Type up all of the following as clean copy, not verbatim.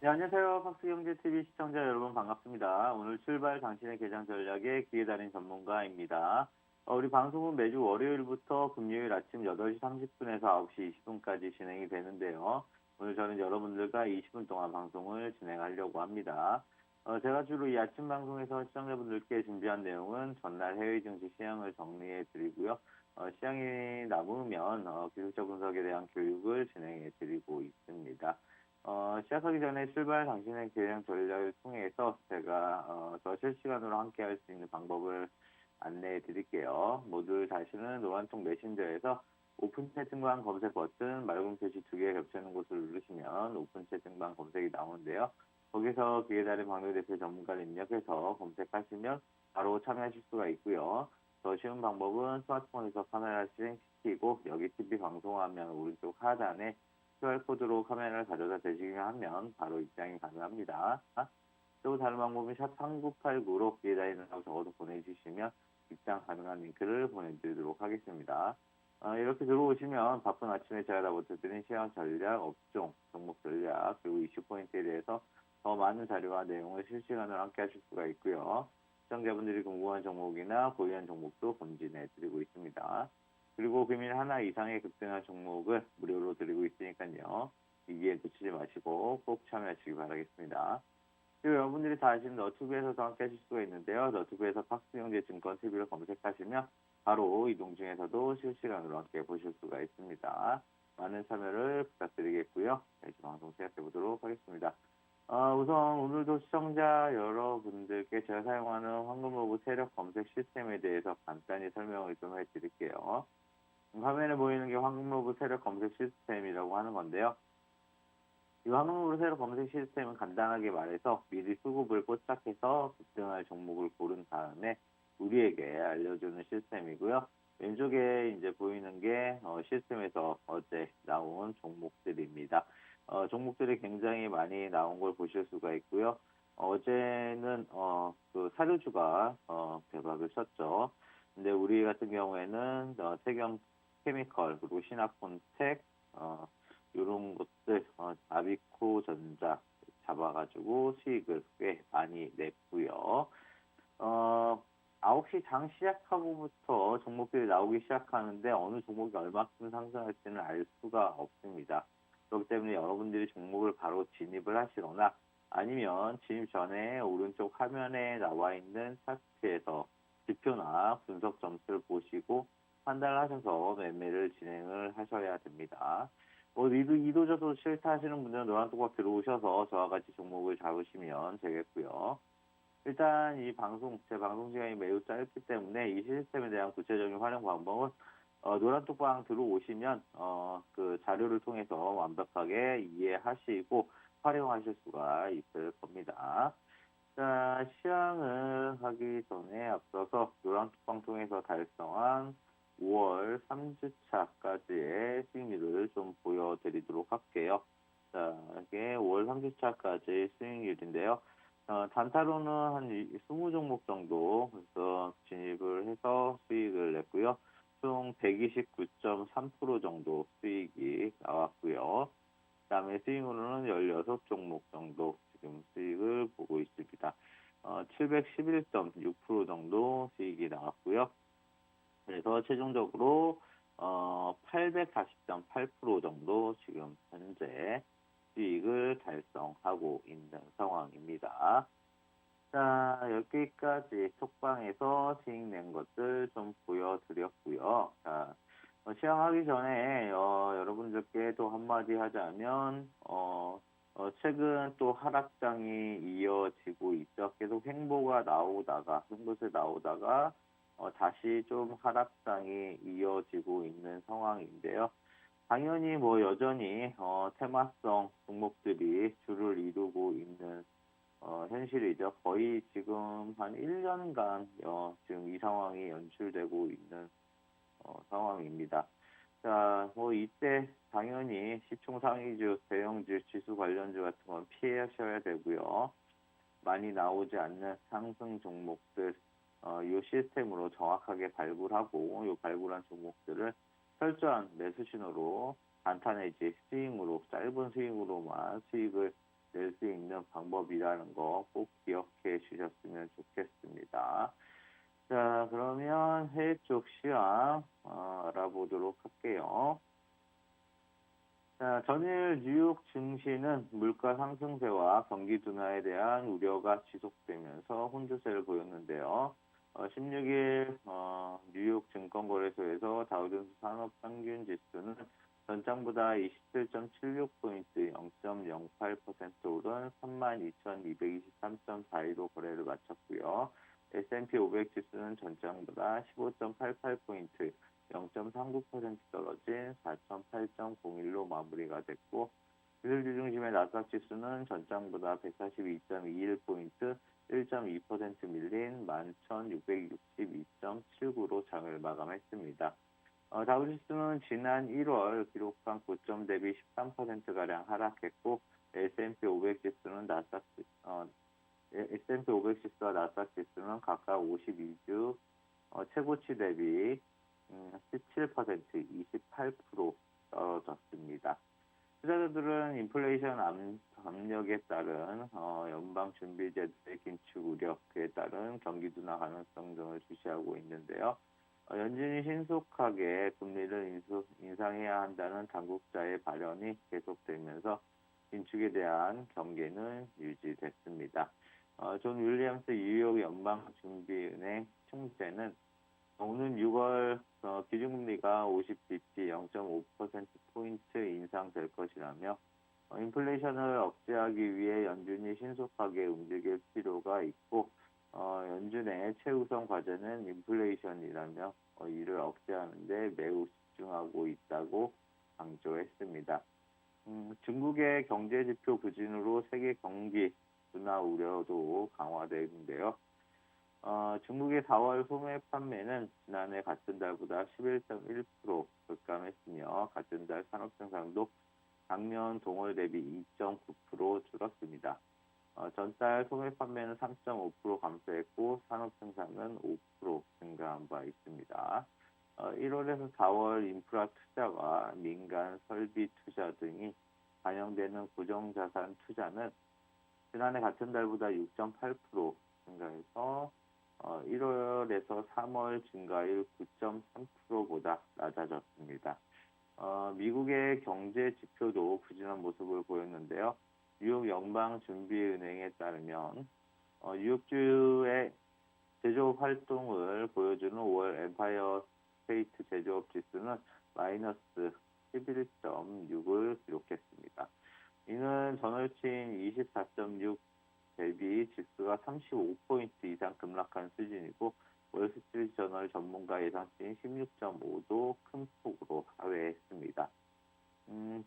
네, 안녕하세요. 박스경제TV 시청자 여러분 반갑습니다. 오늘 출발 당신의 계장 전략의 기회 달인 전문가입니다. 우리 방송은 매주 월요일부터 금요일 아침 8시 30분에서 9시 20분까지 진행이 되는데요. 오늘 저는 여러분들과 20분 동안 방송을 진행하려고 합니다. 제가 주로 이 아침 방송에서 시청자분들께 준비한 내용은 전날 해외 증시 시향을 정리해 드리고요. 시향이 남으면 기술적 분석에 대한 교육을 진행해 드리고 있습니다. 시작하기 전에 출발 당신의 계량 전략을 통해서 제가 더 실시간으로 함께 할 수 있는 방법을 안내해 드릴게요. 모두 자신은 노란통 메신저에서 오픈 채팅방 검색 버튼 맑은 표시 두 개 겹치는 곳을 누르시면 오픈 채팅방 검색이 나오는데요. 거기서 기회 달인 박노 대표 전문가를 입력해서 검색하시면 바로 참여하실 수가 있고요. 더 쉬운 방법은 스마트폰에서 카메라를 실행시키고 여기 TV 방송화면 오른쪽 하단에 QR코드로 카메라를 가져다 대시기만 하면 바로 입장이 가능합니다. 또 다른 방법은 샵3989로 기회달인이라고 적어서 보내주시면 입장 가능한 링크를 보내드리도록 하겠습니다. 이렇게 들어오시면 바쁜 아침에 제가 다 못해드린 시황 전략, 업종, 종목 전략, 그리고 이슈 포인트에 대해서 더 많은 자료와 내용을 실시간으로 함께 하실 수가 있고요. 시청자분들이 궁금한 종목이나 고유한 종목도 검진해 드리고 있습니다. 그리고 금일 하나 이상의 급등한 종목을 무료로 드리고 있으니까요. 위기에 놓치지 마시고 꼭 참여하시기 바라겠습니다. 그리고 여러분들이 다 아시는 너튜브에서도 함께 하실 수가 있는데요. 너튜브에서 박스경제증권TV를 검색하시면 바로 이동 중에서도 실시간으로 함께 보실 수가 있습니다. 많은 참여를 부탁드리겠고요. 네, 방송 시작해 보도록 하겠습니다. 우선 오늘도 시청자 여러분들께 제가 사용하는 황금로브 세력 검색 시스템에 대해서 간단히 설명을 좀 해드릴게요. 화면에 보이는 게 황금로브 세력 검색 시스템이라고 하는 건데요. 이 황금로브 세력 검색 시스템은 간단하게 말해서 미리 수급을 포착해서 급등할 종목을 고른 다음에 우리에게 알려주는 시스템이고요. 왼쪽에 이제 보이는 게 시스템에서 어제 나온 종목들입니다. 종목들이 굉장히 많이 나온 걸 보실 수가 있고요. 어제는 그 사료주가 대박을 쳤죠. 근데 우리 같은 경우에는 태경 케미컬 그리고 신화콘텍 이런 것들 아비코 전자 잡아가지고 수익을 꽤 많이 냈고요. 9시 장 시작하고부터 종목들이 나오기 시작하는데 어느 종목이 얼마큼 상승할지는 알 수가 없습니다. 그렇기 때문에 여러분들이 종목을 바로 진입을 하시거나 아니면 진입 전에 오른쪽 화면에 나와 있는 차트에서 지표나 분석 점수를 보시고 판단을 하셔서 매매를 진행을 하셔야 됩니다. 이도저도 싫다 하시는 분들은 노란 뚜껑 들어오셔서 저와 같이 종목을 잡으시면 되겠고요. 일단 제 방송 시간이 매우 짧기 때문에 이 시스템에 대한 구체적인 활용 방법은 노란 톡방 들어오시면 그 자료를 통해서 완벽하게 이해하시고 활용하실 수가 있을 겁니다. 자, 시향을 하기 전에 앞서서 노란 톡방 통해서 달성한 5월 3주차까지의 수익률을 좀 보여드리도록 할게요. 자, 이게 5월 3주차까지 수익률인데요. 단타로는 한 20종목 정도 그래서 진입을 해서 수익을 냈고요. 총 129.3% 정도 수익이 나왔고요. 그 다음에 스윙으로는 16종목 정도 지금 수익을 보고 있습니다. 711.6% 정도 수익이 나왔고요. 그래서 최종적으로 840.8% 정도 지금 현재 수익을 달성하고 있는 상황입니다. 자, 여기까지 톡방에서 수익 낸 것들 좀 보여드렸고요. 자, 시향하기 전에 여러분들께 또 한마디 하자면 최근 또 하락장이 이어지고 있죠. 계속 횡보가 나오다가 횡보세 나오다가 다시 좀 하락장이 이어지고 있는 상황인데요. 당연히 여전히 테마성 종목들이 주를 이루고 있는 현실이죠. 거의 지금 한 1년간 지금 이 상황이 연출되고 있는 상황입니다. 자, 이때 당연히 시총 상위주, 대형주, 지수 관련주 같은 건 피하셔야 되고요. 많이 나오지 않는 상승 종목들 이 시스템으로 정확하게 발굴하고 이 발굴한 종목들을 철저한 매수 신호로 단타 내지 스윙으로 짧은 스윙으로만 수익을 낼 수 있는 방법이라는 거 꼭 기억해 주셨으면 좋겠습니다. 자, 그러면 해외 쪽 시황 알아보도록 할게요. 자, 전일 뉴욕 증시는 물가 상승세와 경기 둔화에 대한 우려가 지속되면서 혼조세를 보였는데요. 16일 뉴욕 증권거래소에서 다우존스 산업평균지수는 전장보다 27.76포인트 0.08% 오른 32,223.42로 거래를 마쳤고요. S&P 500 지수는 전장보다 15.88포인트 0.39% 떨어진 4,008.01로 마무리가 됐고, 기술주 중심의 나스닥 지수는 전장보다 142.21포인트 1.2% 밀린 11,662.79로 장을 마감했습니다. 다우지수는 지난 1월 기록한 고점 대비 13%가량 하락했고, S&P 500 지수는 S&P 500 지수와 나스닥 지수는 각각 52주 최고치 대비 17%, 28% 떨어졌습니다. 투자자들은 인플레이션 압력에 따른 연방준비제도의 긴축 우려, 그에 따른 경기 둔화 가능성 등을 주시하고 있는데요. 연준이 신속하게 금리를 인상해야 한다는 당국자의 발언이 계속되면서 긴축에 대한 경계는 유지됐습니다. 존 윌리엄스 뉴욕 연방준비은행 총재는 오는 6월 기준금리가 50bp 0.5%포인트 인상될 것이라며 인플레이션을 억제하기 위해 연준이 신속하게 움직일 필요가 있고 연준의 최우선 과제는 인플레이션이라며 이를 억제하는 데 매우 집중하고 있다고 강조했습니다. 중국의 경제지표 부진으로 세계 경기 둔화 우려도 강화되는데요. 중국의 4월 소매 판매는 지난해 같은 달보다 11.1% 급감했으며 같은 달 산업생산도 작년 동월 대비 2.9% 줄었습니다. 전달 소매 판매는 3.5% 감소했고 산업생산은 5% 증가한 바 있습니다. 1월에서 4월 인프라 투자와 민간 설비 투자 등이 반영되는 고정자산 투자는 지난해 같은 달보다 6.8% 증가해서 1월에서 3월 증가율 9.3%보다 낮아졌습니다. 미국의 경제 지표도 부진한 모습을 보였는데요. 뉴욕 연방준비은행에 따르면 뉴욕주의 제조업 활동을 보여주는 5월 엠파이어 스테이트 제조업 지수는 마이너스 11.6을 기록했습니다. 이는 전월치인 24.6 대비 지수가 35포인트 이상 급락한 수준이고 월스트리트저널 전문가 예상치인 16.5도 큰 폭으로 하회했습니다.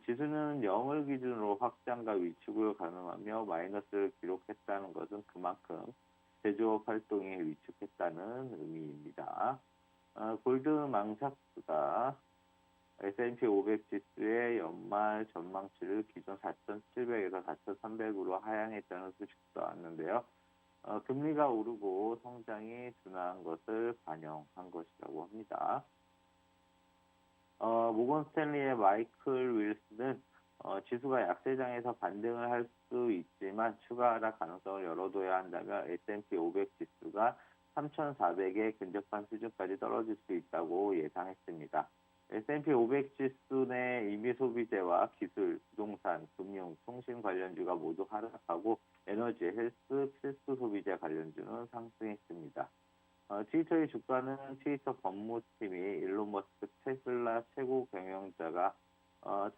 지수는 0을 기준으로 확장과 위축을 가능하며 마이너스를 기록했다는 것은 그만큼 제조업 활동이 위축했다는 의미입니다. 골드망삭스가 S&P 500 지수의 연말 전망치를 기존 4,700에서 4,300으로 하향했다는 소식도 나왔는데요. 금리가 오르고 성장이 둔화한 것을 반영한 것이라고 합니다. 모건 스탠리의 마이클 윌스는 지수가 약세장에서 반등을 할 수 있지만 추가 하락 가능성을 열어둬야 한다며 S&P 500 지수가 3,400에 근접한 수준까지 떨어질 수 있다고 예상했습니다. S&P 500 지수 내 임의 소비재와 기술, 부동산, 금융, 통신 관련주가 모두 하락하고 에너지, 헬스, 필수 소비재 관련주는 상승했습니다. 트위터의 주가는 트위터 법무팀이 일론 머스크 테슬라 최고 경영자가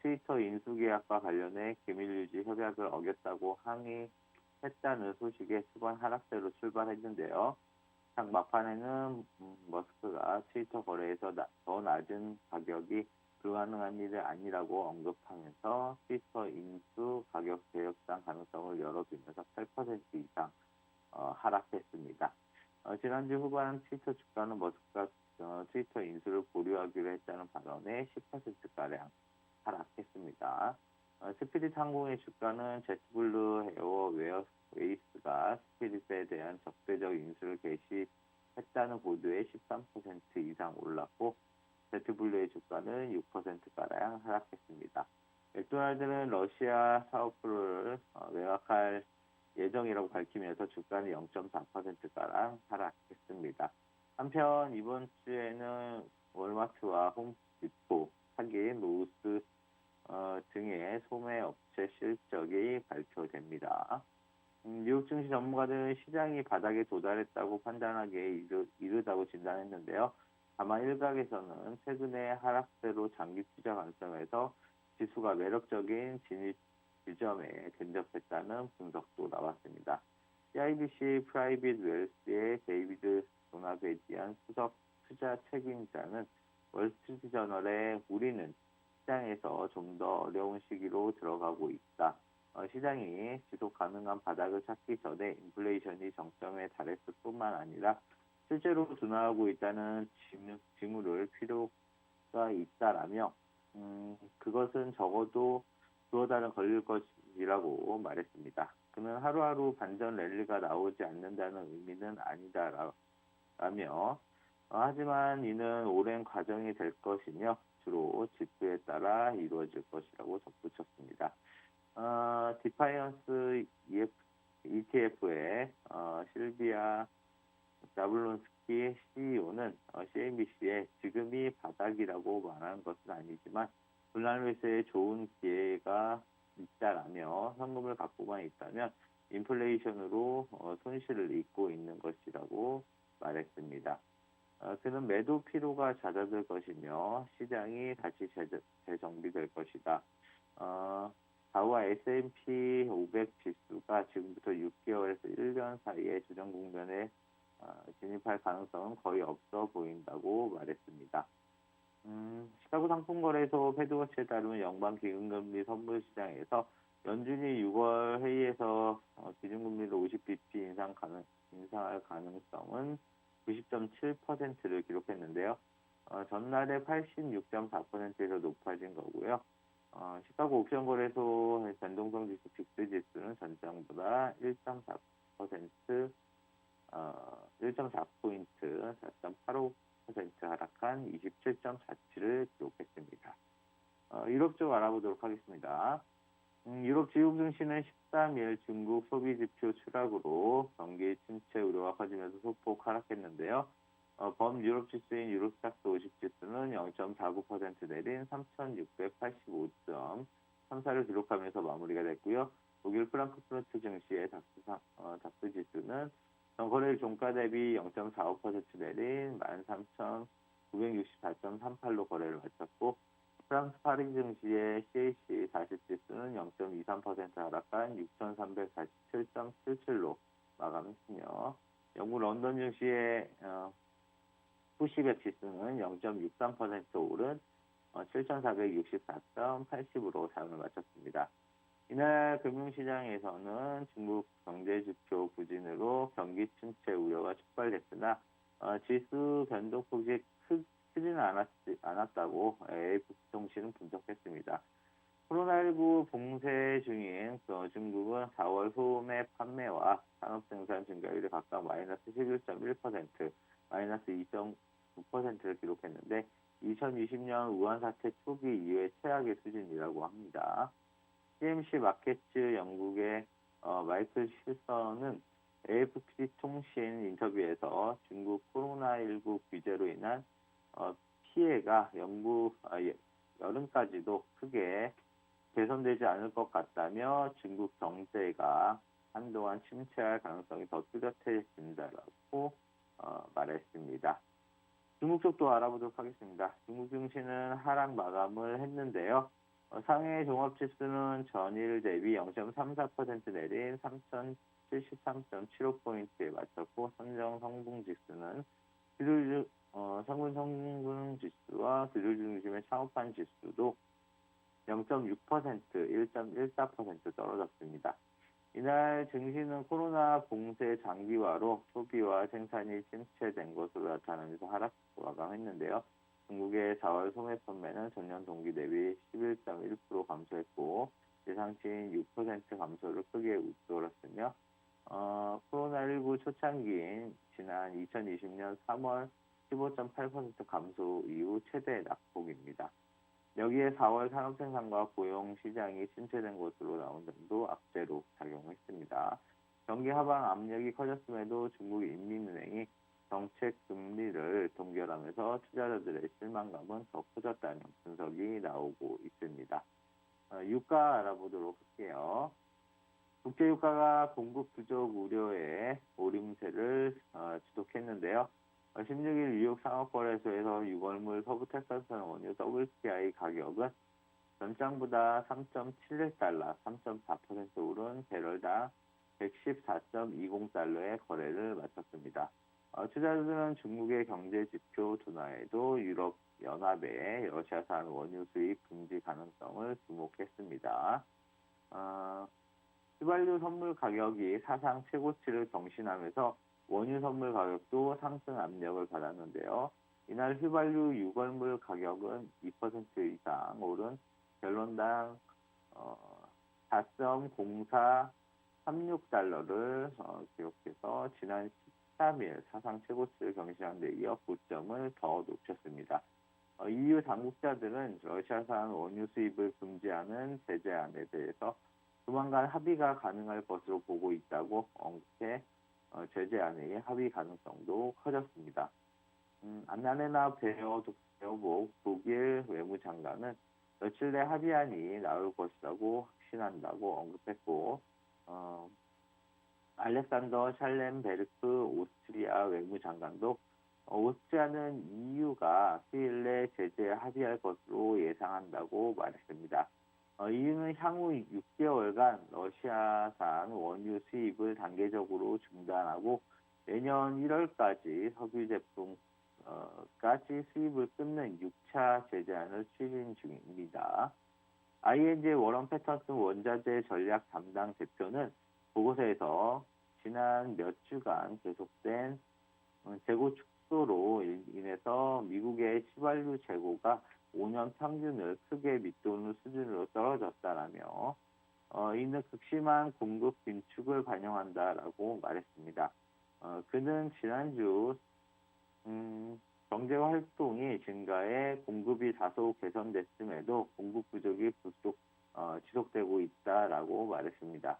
트위터 인수계약과 관련해 기밀유지 협약을 어겼다고 항의했다는 소식에 초반 하락세로 출발했는데요. 막판에는 머스크가 트위터 거래에서 더 낮은 가격이 불가능한 일이 아니라고 언급하면서 트위터 인수 가격 개혁상 가능성을 열어두면서 8% 이상 하락했습니다. 지난주 후반 트위터 주가는 머스크가 트위터 인수를 보류하기로 했다는 발언에 10%가량 하락했습니다. 스피릿 항공의 주가는 제트블루 에어웨이스가 스피릿에 대한 적대적 인수를 개시했다는 보도에 13% 이상 올랐고 제트블루의 주가는 6%가량 하락했습니다. 맥도날드는 러시아 사업 프로를 매각할 예정이라고 밝히면서 주가는 0.4%가량 하락했습니다. 한편 이번 주에는 월마트와 홈디포, 타겟, 로스 등의 소매업체 실적이 발표됩니다. 뉴욕 증시 전문가들은 시장이 바닥에 도달했다고 판단하기에 이르다고 진단했는데요. 다만 일각에서는 최근의 하락세로 장기 투자 관점에서 지수가 매력적인 진입 지점에 근접했다는 분석도 나왔습니다. CIBC 프라이빗 웰스의 데이비드 도나베디안 수석 투자 책임자는 월스트리트저널에 우리는 시장에서 좀 더 어려운 시기로 들어가고 있다. 시장이 지속 가능한 바닥을 찾기 전에 인플레이션이 정점에 달했을 뿐만 아니라 실제로 둔화하고 있다는 징후를 필요가 있다라며 그것은 적어도 두어 달은 걸릴 것이라고 말했습니다. 그는 하루하루 반전 랠리가 나오지 않는다는 의미는 아니다라며 하지만 이는 오랜 과정이 될 것이며 주로 지수에 따라 이루어질 것이라고 덧붙였습니다. 디파이언스 ETF의 실비아 자블론스키 CEO는 CNBC에 지금이 바닥이라고 말하는 것은 아니지만 분할 매수에 좋은 기회가 있다라며 현금을 갖고만 있다면 인플레이션으로 손실을 입고 있는 것이라고 말했습니다. 그는 매도 피로가 잦아들 것이며 시장이 다시 재정비될 것이다. 다우와 S&P 500 지수가 지금부터 6개월에서 1년 사이에 조정 국면에 진입할 가능성은 거의 없어 보인다고 말했습니다. 시카고 상품거래소 패드워치에 따르면 연방 기금금리 선물 시장에서 연준이 6월 회의에서 기준금리를 50bp 인상할 가능성은 90.7%를 기록했는데요. 전날에 86.4%에서 높아진 거고요. 시카고 옵션 거래소 변동성 지수 빅스 지수는 전장보다 1.4%, 1.4포인트, 4.85% 하락한 27.47을 기록했습니다. 유럽 쪽 알아보도록 하겠습니다. 유럽 지역 증시는 13일 중국 소비 지표 추락으로 경기 침체 우려가 커지면서 소폭 하락했는데요. 범 유럽 지수인 유로스탁스 50 지수는 0.49% 내린 3,685.34를 기록하면서 마무리가 됐고요. 독일 프랑크푸르트 증시의 닥스 지수는 전거래일 종가 대비 0.45% 내린 13,964.38로 거래를 마쳤고 프랑스 파리 증시의 CAC 40 지수는 0.23% 하락한 6,347.77로 마감했으며 영국 런던 증시의 푸시 100 지수는 0.63% 오른 7,464.80으로 장을 마쳤습니다. 이날 금융시장에서는 중국 경제지표 부진으로 경기 침체 우려가 촉발됐으나 지수 변동폭이 크지는 않았다고 AF통신은 분석했습니다. 코로나19 봉쇄 중인 중국은 4월 소매 판매와 산업생산 증가율이 각각 마이너스 11.1%, 마이너스 2.9%를 기록했는데 2020년 우한 사태 초기 이후의 최악의 수준이라고 합니다. CMC 마켓츠 영국의 마이클 실서는 AFP 통신 인터뷰에서 중국 코로나19 규제로 인한 피해가 영국 여름까지도 크게 개선되지 않을 것 같다며 중국 경제가 한동안 침체할 가능성이 더 뚜렷해진다라고 말했습니다. 중국 쪽도 알아보도록 하겠습니다. 중국 증시는 하락 마감을 했는데요. 상해 종합지수는 전일 대비 0.34% 내린 3,073.75포인트에 마쳤고 선정 성분지수는 성분 성분지수와 기술 중심의 창업한 지수도 0.6%, 1.14% 떨어졌습니다. 이날 증시는 코로나 봉쇄 장기화로 소비와 생산이 침체된 것으로 나타나면서 하락 마감했는데요. 중국의 4월 소매 판매는 전년 동기 대비 11.1% 감소했고 예상치인 6% 감소를 크게 웃돌았으며 코로나19 초창기인 지난 2020년 3월 15.8% 감소 이후 최대 낙폭입니다. 여기에 4월 산업생산과 고용시장이 침체된 것으로 나온 점도 악재로 작용했습니다. 경기 하방 압력이 커졌음에도 중국 인민은행이 정책 금리를 동결하면서 투자자들의 실망감은 더 커졌다는 분석이 나오고 있습니다. 유가 알아보도록 할게요. 국제유가가 공급 부족 우려에 오름세를 지속했는데요. 16일 뉴욕 상업거래소에서 6월물 서부 텍사스산 원유 WTI 가격은 전장보다 3.71달러, 3.4% 오른 배럴당 114.20달러의 거래를 마쳤습니다. 투자자들은 중국의 경제 지표 둔화에도 유럽 연합의 러시아산 원유 수입 금지 가능성을 주목했습니다. 휘발유 선물 가격이 사상 최고치를 경신하면서 원유 선물 가격도 상승 압력을 받았는데요. 이날 휘발유 유골물 가격은 2% 이상 오른 갤런당 4.0436달러를 기록해서 지난 13일 사상 최고치를 경신한 데 이어 고점을 더 높였습니다. EU 당국자들은 러시아산 원유 수입을 금지하는 제재안에 대해서 조만간 합의가 가능할 것으로 보고 있다고 언급해 제재안의 합의 가능성도 커졌습니다. 안나레나 베어복 독일 외무장관은 며칠 내 합의안이 나올 것이라고 확신한다고 언급했고 알렉산더 샬렌베르크 오스트리아 외무장관도 오스트리아는 EU가 수일 내 제재에 합의할 것으로 예상한다고 말했습니다. EU는 향후 6개월간 러시아산 원유 수입을 단계적으로 중단하고 내년 1월까지 석유 제품까지 수입을 끊는 6차 제재안을 추진 중입니다. ING 워런 패터슨 원자재 전략 담당 대표는 보고서에서 지난 몇 주간 계속된 재고 축소로 인해서 미국의 휘발유 재고가 5년 평균을 크게 밑도는 수준으로 떨어졌다라며 이는 극심한 공급 긴축을 반영한다라고 말했습니다. 그는 지난주 경제 활동이 증가해 공급이 다소 개선됐음에도 공급 부족이 지속되고 있다라고 말했습니다.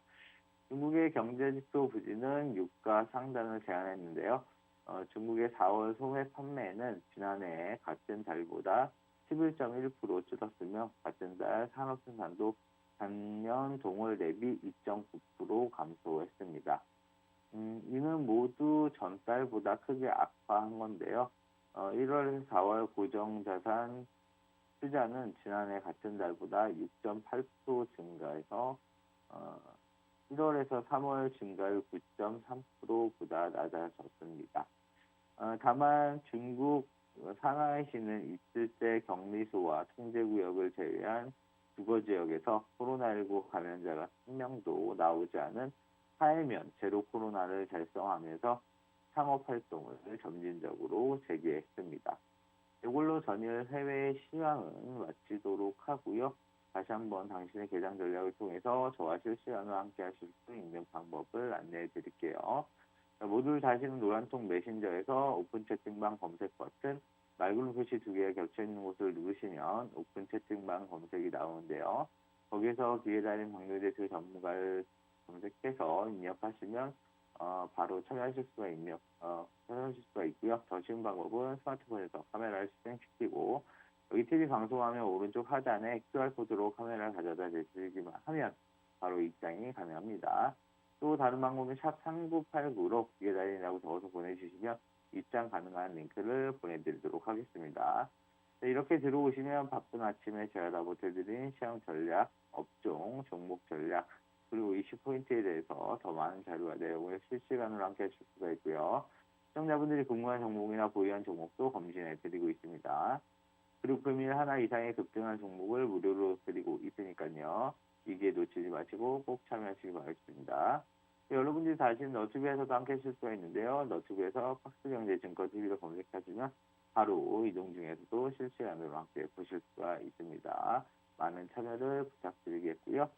중국의 경제지표 부진은 유가 상단을 제한했는데요. 중국의 4월 소매 판매는 지난해 같은 달보다 11.1% 줄었으며 같은 달 산업생산도 작년 동월 대비 2.9% 감소했습니다. 이는 모두 전달보다 크게 악화한 건데요. 1월에서 4월 고정자산 투자는 지난해 같은 달보다 6.8% 증가해서 1월에서 3월 증가율 9.3%보다 낮아졌습니다. 다만 중국 상하이시는 이틀 새 격리소와 통제구역을 제외한 주거지역에서 코로나19 감염자가 1명도 나오지 않은 하에면 제로 코로나를 달성하면서 상업활동을 점진적으로 재개했습니다. 이걸로 전일 해외 시황은 마치도록 하고요. 다시 한번 당신의 개장 전략을 통해서 저와 실시간으로 함께 하실 수 있는 방법을 안내해 드릴게요. 모듈 다시는 노란통 메신저에서 오픈 채팅방 검색 버튼 맑은 표시 2개가 겹쳐있는 곳을 누르시면 오픈 채팅방 검색이 나오는데요. 거기에서 기회달인 박노대표 전문가를 검색해서 입력하시면 바로 참여하실 수가 있고요. 더 쉬운 방법은 스마트폰에서 카메라를 실행시키고 여기 TV 방송화면 오른쪽 하단에 QR코드로 카메라를 가져다 대시기만 하면 바로 입장이 가능합니다. 또 다른 방법은 샵 3989로 기회달인이라고 적어서 보내주시면 입장 가능한 링크를 보내드리도록 하겠습니다. 네, 이렇게 들어오시면 바쁜 아침에 제가 다 보태드린 시황 전략, 업종, 종목 전략, 그리고 이슈 포인트에 대해서 더 많은 자료와 내용을 실시간으로 함께 하실 수가 있고요. 시청자분들이 궁금한 종목이나 보유한 종목도 검진해드리고 있습니다. 그리고 금일 하나 이상의 급등한 종목을 무료로 드리고 있으니까요. 이 기회 놓치지 마시고 꼭 참여하시기 바라겠습니다. 네, 여러분들이 다시는 너튜브에서도 함께 하실 수가 있는데요. 너튜브에서 박스경제증권TV를 검색하시면 바로 이동 중에서도 실시간으로 함께 보실 수가 있습니다. 많은 참여를 부탁드리겠고요.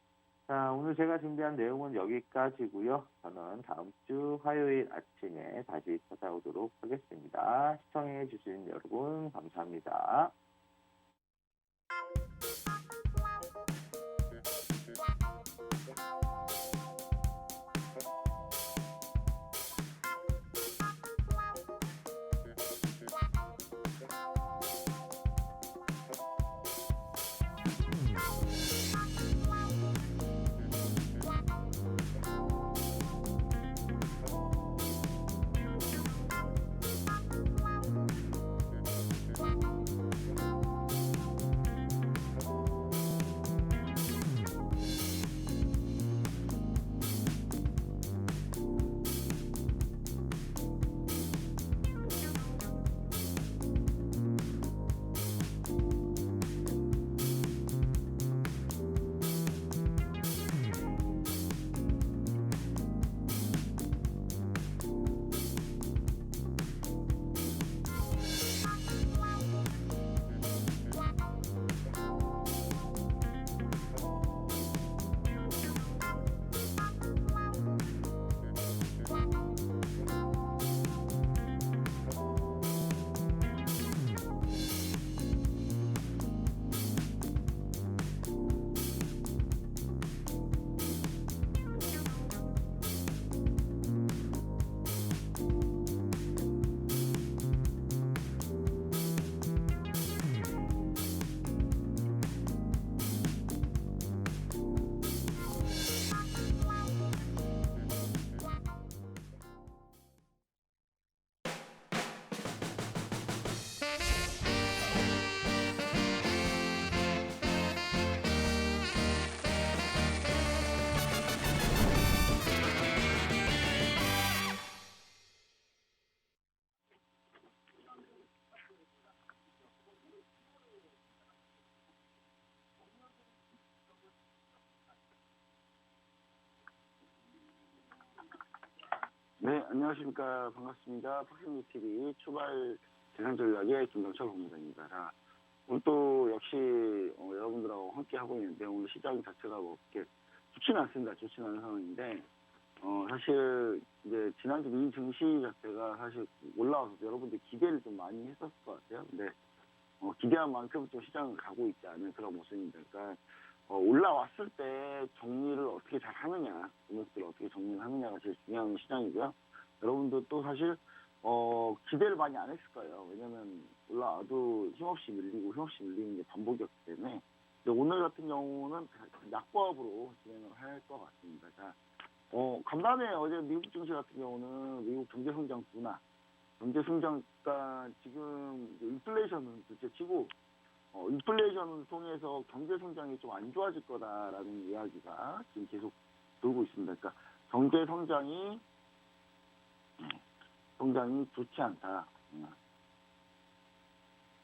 자, 오늘 제가 준비한 내용은 여기까지고요. 저는 다음 주 화요일 아침에 다시 찾아오도록 하겠습니다. 시청해 주신 여러분 감사합니다. 네, 안녕하십니까. 반갑습니다. 박승미 TV 출발 재산 전략의 김병철 본부장입니다. 자, 오늘 또 역시 여러분들하고 함께 하고 있는데 오늘 시장 자체가 뭐 그렇게 좋지는 않습니다. 좋지는 않은 상황인데 사실 이제 지난주 미 증시 자체가 사실 올라와서 여러분들 기대를 좀 많이 했었을 것 같아요. 근데 기대한 만큼 또 시장은 가고 있지 않은 그런 모습입니다. 그러니까 올라왔을 때 정리를 어떻게 잘 하느냐, 금액들을 어떻게 정리를 하느냐가 제일 중요한 시장이고요. 여러분도 또 사실 기대를 많이 안 했을 거예요. 왜냐면 올라와도 힘없이 밀리는 게 반복이었기 때문에. 근데 오늘 같은 경우는 약보합으로 진행을 할 것 같습니다. 자, 간밤에 어제 미국 증시 같은 경우는 미국 경제 성장 둔화, 경제 성장가 지금 인플레이션은 둘째 치고 인플레이션을 통해서 경제 성장이 좀 안 좋아질 거다라는 이야기가 지금 계속 돌고 있습니다. 그러니까 경제 성장이 좋지 않다.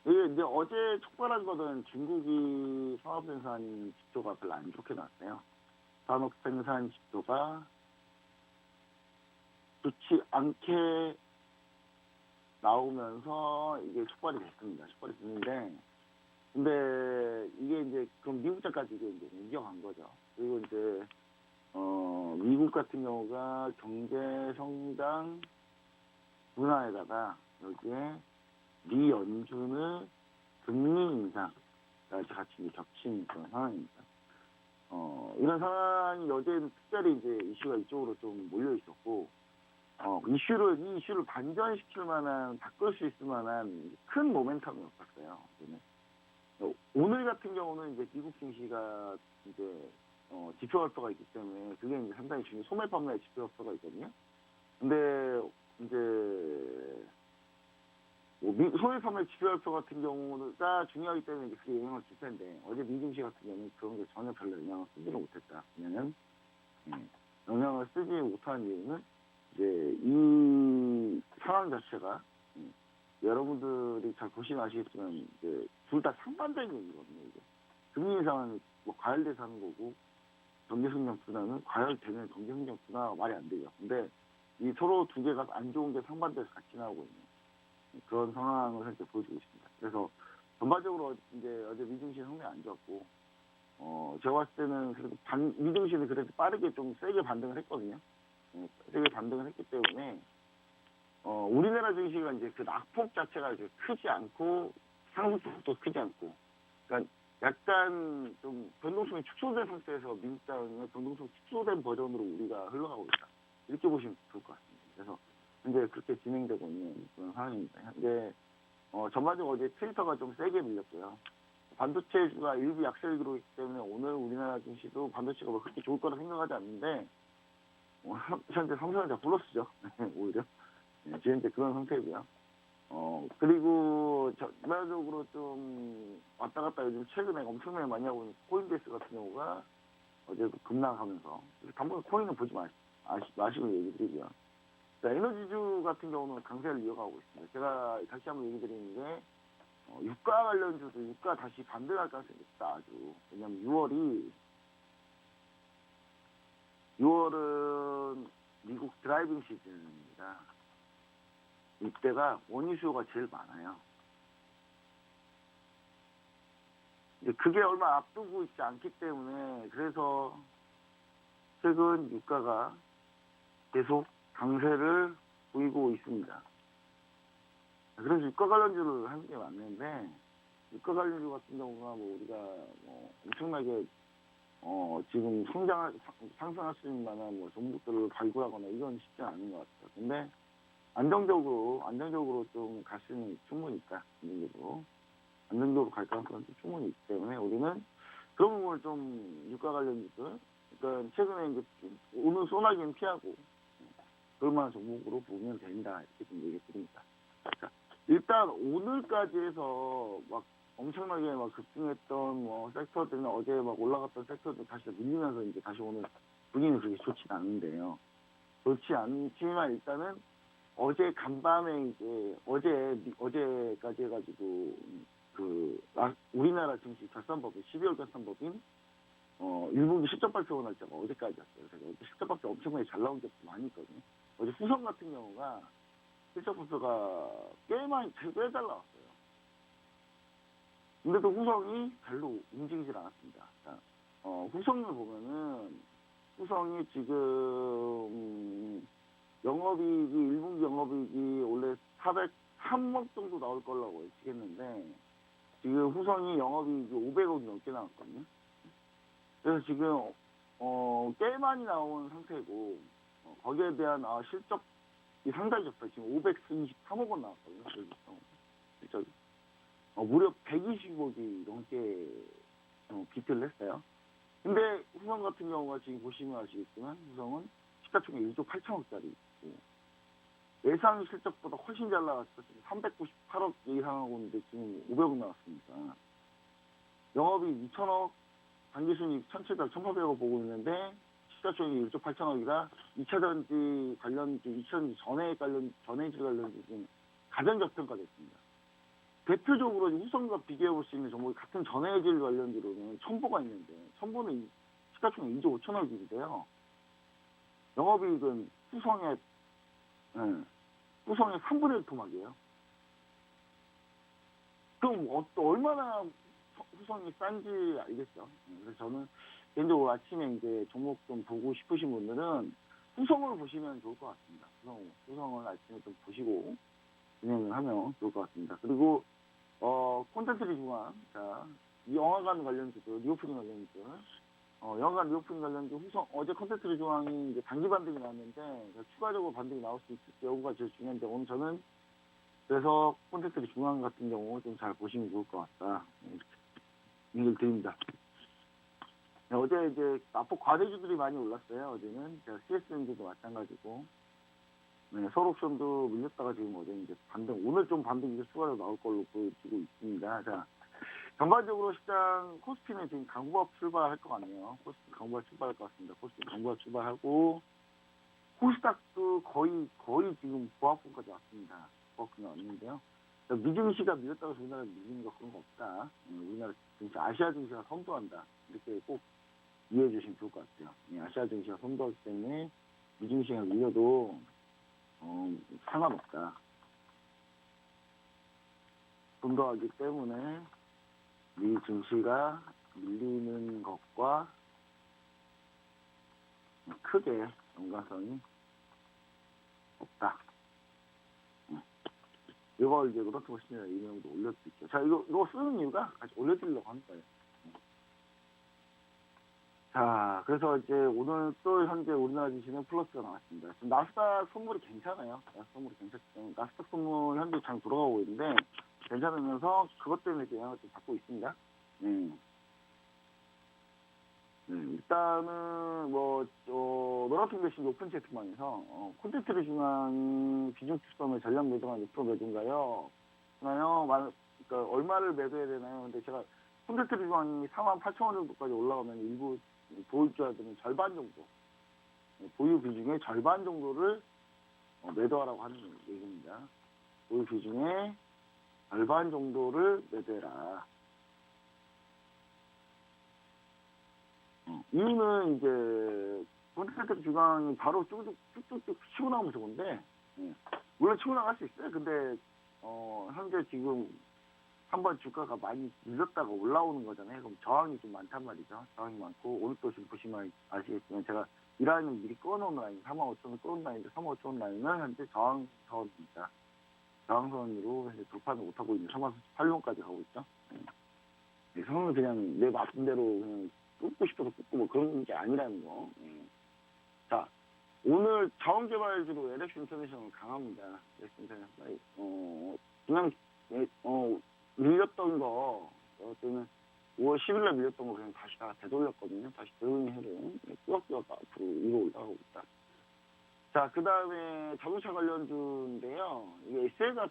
이게 이제 어제 촉발한 거는 중국이 산업 생산 지표가 별로 안 좋게 나왔어요. 산업 생산 지표가 좋지 않게 나오면서 이게 촉발이 됐습니다. 촉발이 됐는데, 근데 이게 이제 그럼 미국자까지 이게 이제 옮겨간 거죠. 그리고 이제 미국 같은 경우가 경제 성장 분화에다가 여기에 미 연준의 금리 인상까지 같이 이제 겹친 그런 상황입니다. 이런 상황이 어제는 특별히 이제 이슈가 이쪽으로 좀 몰려 있었고, 이 이슈를 반전시킬 만한, 바꿀 수 있을 만한 큰 모멘텀이 없었어요. 오늘 같은 경우는 이제 미국 증시가 이제 지표 발표가 있기 때문에 그게 이제 상당히 중요해요. 소매 판매 지표 발표가 있거든요. 근데 이제 소매 판매 지표 발표 같은 경우가 중요하기 때문에 이제 그게 영향을 줄 텐데 어제 미 증시 같은 경우는 그런 게 전혀 별로 영향을 쓰지를 못했다. 왜냐면 영향을 쓰지 못한 이유는 이제 이 상황 자체가 여러분들이 잘 보시면 아시겠지만 이제 둘 다 상반된 얘기거든요. 이게 금리 인상은 뭐 과열돼서 하는 거고 경제 성장 둔화는 과열되는 경제 성장 둔화가 말이 안 돼요. 근데 이 서로 두 개가 안 좋은 게 상반돼서 같이 나오고 있는 그런 상황을 현재 보여주고 있습니다. 그래서 전반적으로 이제 어제 미증시 상당히 안 좋았고 제가 봤을 때는 그래도 미증시는 그래도 빠르게 좀 세게 반등을 했거든요. 세게 반등을 했기 때문에 우리나라 증시가 이제 그 낙폭 자체가 이제 크지 않고 상승폭도 크지 않고, 그러니까 약간 좀 변동성이 축소된 상태에서 미국 장의 변동성 축소된 버전으로 우리가 흘러가고 있다. 이렇게 보시면 좋을 것 같습니다. 그래서 이제 그렇게 진행되고 있는 그런 상황입니다. 근데 전반적으로 어제 트위터가 좀 세게 밀렸고요. 반도체주가 일부 약세를 들어오기 때문에 오늘 우리나라 증시도 반도체가 뭐 그렇게 좋을 거라 생각하지 않는데 현재 삼성전자 플러스죠. 오히려. 지금 이제 그런 상태고요. 그리고 전반적으로 좀 왔다 갔다 요즘 최근에 엄청나게 많이 하고 있는 코인베이스 같은 경우가 어제 급락하면서 당분간 코인은 보지 마시고 얘기 드리고요. 자, 에너지주 같은 경우는 강세를 이어가고 있습니다. 제가 다시 한번 얘기 드리는데 유가 관련주도 유가 다시 반등할 가능성이 있다. 아주. 왜냐면 6월은 미국 드라이빙 시즌입니다. 이때가 원유 수요가 제일 많아요. 이제 그게 얼마 앞두고 있지 않기 때문에 그래서 최근 유가가 계속 강세를 보이고 있습니다. 그래서 유가 관련주를 하는 게 맞는데 유가 관련주 같은 경우가 뭐 우리가 엄청나게 지금 상승할 수 있는 만한 뭐 종목들을 발굴하거나 이건 쉽지 않은 것 같아요. 근데 안정적으로 좀 갈 수는 충분히 있다. 안정적으로 갈 가능성은 충분히 있기 때문에 우리는 그런 부분을 좀 유가 관련주들, 그러니까 최근에 이제 오늘 소나기는 피하고 그럴만한 종목으로 보면 된다. 이렇게 좀 얘기 드립니다. 자, 일단 오늘까지 해서 막 엄청나게 막 급등했던 뭐 섹터들은 어제 막 올라갔던 섹터들 다시 밀리면서 이제 다시 오늘 분위기는 그렇게 좋진 않은데요. 좋지 않지만 일단은 어제 간밤에 이제 어제까지 해가지고 우리나라 증시 결산법인 12월 결산법인 일본이 실적 발표 날짜가 어제까지였어요. 그래서 어제 실적 발표 엄청나게 잘 나온 게 많이 있거든요. 어제 후성 같은 경우가 실적 분수가 꽤 잘 나왔어요. 근데도 후성이 별로 움직이질 않았습니다. 자, 후성을 보면은 후성이 지금 영업이익이 1분기 영업이익이 원래 403억 정도 나올 거라고 예측했는데 지금 후성이 영업이익이 500억 넘게 나왔거든요. 그래서 지금 꽤 많이 나온 상태고 거기에 대한 실적이 상당히 좋다. 지금 523억 원 나왔거든요. 실적이. 무려 120억이 넘게 비트를 했어요. 근데 후성 같은 경우가 지금 보시면 아시겠지만 후성은 시가총액 1조 8천억짜리 있고 예상 실적보다 훨씬 잘 나왔어. 398억 예상하고 있는데 지금 500억 나왔습니다. 영업이 2천억, 당기순이익 1,800억 보고 있는데 시가총액 1조 8천억이라 2차전지 관련주, 2차전지 전해질 관련주 중 가장 저평가됐습니다. 대표적으로 후성과 비교해볼 수 있는 종목이 같은 전해질 관련주로는 첨보가 있는데 첨보는 시가총액 2조 5천억인데요. 영업이익은 후성의 3분의 1 토막이에요. 그럼 얼마나 후성이 싼지 알겠죠. 그래서 저는 개인적으로 아침에 이제 종목 좀 보고 싶으신 분들은 후성을 보시면 좋을 것 같습니다. 후성을 아침에 좀 보시고 진행을 하면 좋을 것 같습니다. 그리고 콘텐츠 리뷰가 자, 영화관 관련주들, 리오프닝 관련주들, 영화관 리오프닝 관련주 후성 어제 콘텐츠 리뷰왕이 이제 단기 반등이 나왔는데 추가적으로 반등이 나올 수 있을지 여부가 제일 중요한데 오늘 저는 그래서 콘텐츠 리뷰왕 같은 경우 좀 잘 보시면 좋을 것 같다. 이렇게 얘기를 드립니다. 네, 어제 이제 앞으로 과대주들이 많이 올랐어요. 어제는 제가 CSNG도 마찬가지고. 네, 서울옵션도 밀렸다가 지금 어제 이제 오늘 좀 반등이 추가로 나올 걸로 보여지고 있습니다. 자, 전반적으로 시장 코스피는 지금 강보합 출발할 것 같네요. 코스피 강보합 출발할 것 같습니다. 코스피 강보합 출발하고, 코스닥도 거의 지금 보합권까지 왔습니다. 보합권이 왔는데요. 미증시가 밀렸다고 해서 우리나라 밀리는 거 그런 거 없다. 우리나라 증시, 아시아 증시가 선도한다. 이렇게 꼭 이해해 주시면 좋을 것 같아요. 아시아 증시가 선도하기 때문에 미증시가 밀려도 상관없다. 분도하기 때문에 미 증시가 밀리는 것과 크게 연관성이 없다. 이걸 이제 그렇게 보시면 이명도 올려드릴게요. 자, 이거 쓰는 이유가 같이 올려드리려고 하는 거예요. 자, 그래서 이제 오늘 또 현재 우리나라 주식은 플러스가 나왔습니다. 지금 나스닥 선물이 괜찮아요. 나스닥 선물 현재 잘 돌아가고 있는데 괜찮으면서 그것 때문에 영향을 좀 받고 있습니다. 일단은 노란핑 대신 오픈 채팅방에서 콘텐츠를 중앙 비중 축소의 전략 매도가 6% 매도인가요? 그러니까 얼마를 매도해야 되나요? 근데 제가 콘텐츠를 중앙이 48,000원 정도까지 올라가면 일부 보유주들은 절반 정도, 보유 비중의 절반 정도를 매도하라고 하는 얘기입니다. 보유 비중의 절반 정도를 매도해라. 이유는 이제 콘텐츠 주강이 바로 쭉쭉쭉 치고 나오면 좋은데, 물론 치고 나갈 수 있어요. 근데 현재 지금 한번 주가가 많이 밀렸다가 올라오는 거잖아요. 그럼 저항이 좀 많단 말이죠. 저항이 많고 오늘 또 지금 보시면 아시겠지만 제가 이 라인을 미리 꺼놓은 라인, 45,000원 꺼놓은 라인인데 35,000원 라인은 현재 저항선입니다. 저항선으로 현재 돌파는 못하고 있는 34,800원까지 가고 있죠. 저는 그냥 내 마음대로 그냥 끊고 싶어서 끊고 뭐 그런 게 아니라는 거. 자, 오늘 자원개발주로 LX 인터내셔널 강합니다. LX 인터내셔널. 그냥 밀렸던 거, 때는 5월 10일날 밀렸던 거 그냥 다시 다 되돌렸거든요. 다시 대응이 해도 꾸역꾸역 앞으로 위로 올라가고 있다. 자, 그 다음에 자동차 관련주인데요. 이게 SL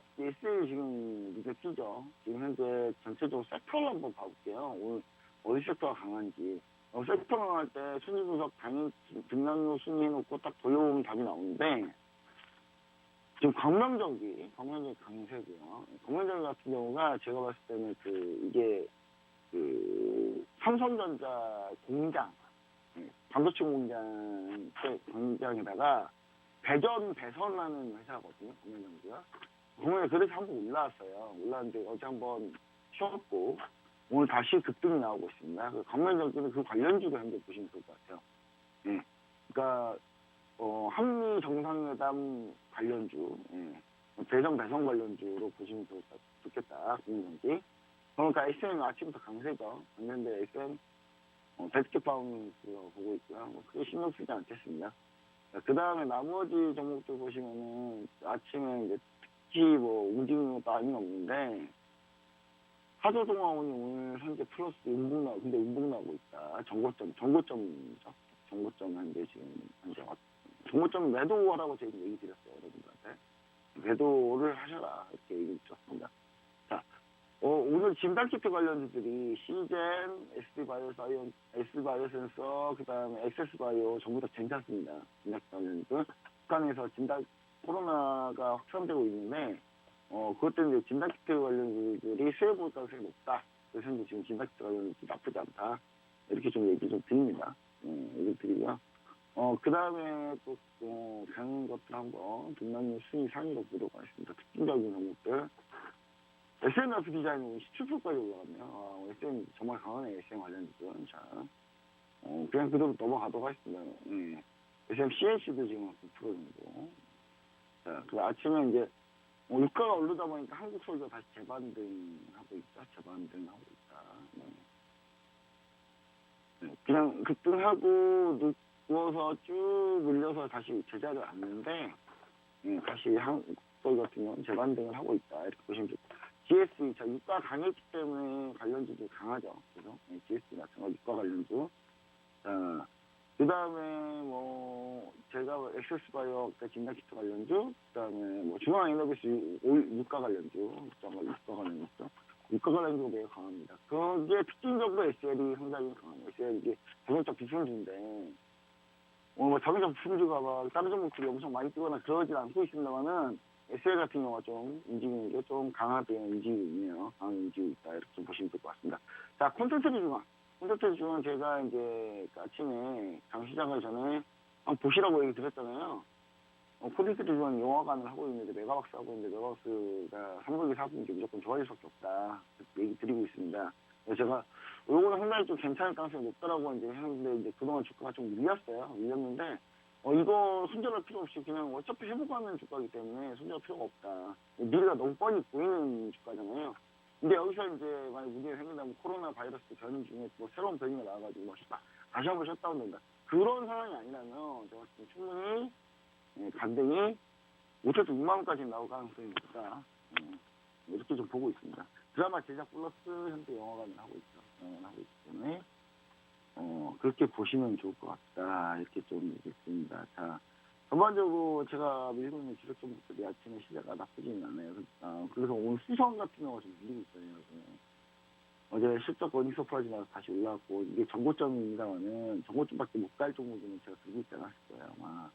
지금 눈에 띄죠. 지금 현재 전체적으로 섹터를 한번 봐볼게요. 오늘 어디 섹터가 강한지. 섹터 강할 때 순위 분석 당일 등락로 순위 해놓고 딱 돌려보면 답이 나오는데, 지금 광명전기 강세고요. 광명전기 같은 경우가 제가 봤을 때는 이게 삼성전자 공장, 반도체 공장에다가 배선하는 회사거든요. 금연정지가. 금연에 그래서 한번 올라왔어요. 올라왔는데 어제 한번 쉬었고 오늘 다시 급등이 나오고 있습니다. 그 금연정지는 그 관련주로 현재 보시면 좋을 것 같아요. 예. 그러니까 한미 정상회담 관련주, 대정 배선 관련주로 보시면 좋겠다. 금연정지. 그러니까 SM 아침부터 강세죠. 강세인데 SM 베스트 파운드로 보고 있고요. 뭐 크게 신경 쓰지 않겠습니다. 그 다음에 나머지 종목들 보시면은 아침에 이제 특히 뭐 움직이는 것도 아닌 없는데 하도동화원이 오늘 현재 플러스 근데 음봉 나고 있다. 정고점이죠. 정고점 현재 정고점 매도하라고 저희 얘기 드렸어요. 여러분들한테. 매도를 하셔라. 이렇게 얘기 드렸습니다. 자, 오늘 진단키트 관련주들이 시젠, SB바이오센서, 그 다음에 엑세스바이오 전부 다 괜찮습니다. 진단키트 관련주들. 북한에서 코로나가 확산되고 있는데, 그것 때문에 진단키트 관련주들이 수혜 볼 가능성이 높다. 그래서 현재 지금 진단키트 관련주들 나쁘지 않다. 이렇게 좀 얘기 좀 드립니다. 얘기 드리고요. 그 다음에 또, 가는 것들 한번 등락률 순위 상위로 보도록 하겠습니다. 특징적인 종목들. SNF 디자인은 17%까지 올라갔네요. SM 정말 강하네, SM 관련주들. 자, 그냥 그대로 넘어가도록 하겠습니다. SM CNC도 지금 9% 정도. 자, 그 아침에 이제, 유가가 오르다 보니까 한국솔도 다시 재반등하고 있다. 재반등하고 있다. 그냥 급등하고 누워서 쭉 밀려서 다시 제자리를 앉는데, 다시 한국솔 같은 경우는 재반등을 하고 있다. 이렇게 보시면 좋고. GSE, 자, 유가 강했기 때문에 관련주도 강하죠. 그죠? GSE 같은 거, 유가 관련주. 자, 그 다음에 제가 엑세스바이오, 진단키트 관련주, 그 다음에 중앙에너비스 유가 관련주, 유가 관련주. 유가 관련주가 매우 강합니다. 그게 특징적으로 SL이 상당히 강합니다. SL 이게 자동차 비순주인데, 자동차 비순주가 막 다른 종목들이 엄청 많이 뜨거나 그러진 않고 있습니다만은, SL 같은 경우가 좀 움직이는 게 좀 강하게 움직이고 있네요. 강하게 움직이고 있다. 이렇게 보시면 될 것 같습니다. 자, 콘텐츠 중은 제가 이제 아침에 장시장을 전에 한번 보시라고 얘기 드렸잖아요. 콘텐츠 중은 영화관을 하고 있는데 메가박스 하고 있는데 메가박스가 3분기, 4분기 무조건 좋아질 수밖에 없다. 얘기 드리고 있습니다. 그래서 제가 요거는 상당히 좀 괜찮을 가능성이 높다라고 이제 했는데 이제 그동안 주가가 좀 밀렸는데 이거 손절할 필요 없이 그냥 어차피 회복하는 주가이기 때문에 손절할 필요가 없다. 미래가 너무 뻔히 보이는 주가잖아요. 근데 여기서 이제 만약 문제가 생긴다면 코로나 바이러스 변이 중에 새로운 변이가 나와가지고 다시 한번 셧다운된다. 그런 상황이 아니라면 제가 충분히 반등이 못해도 6만 원까지 나올 가능성이 높다. 이렇게 좀 보고 있습니다. 드라마 제작 플러스 현재 영화관을 하고 있죠. 영화관을 하고 있기 때문에 그렇게 보시면 좋을 것 같다. 이렇게 좀 얘기했습니다. 자, 전반적으로 제가 밀고 있는 주력 종목들이 아침에 시세가 나쁘지는 않아요. 그래서 오늘 수성 같은 경우가 좀 밀리고 있어요. 어제 실적 어닝 서프라이즈 나서 다시 올라왔고, 이게 정고점입니다만은, 정고점밖에 못 갈 종목이면 제가 들고 있지 않았을 거예요, 아마.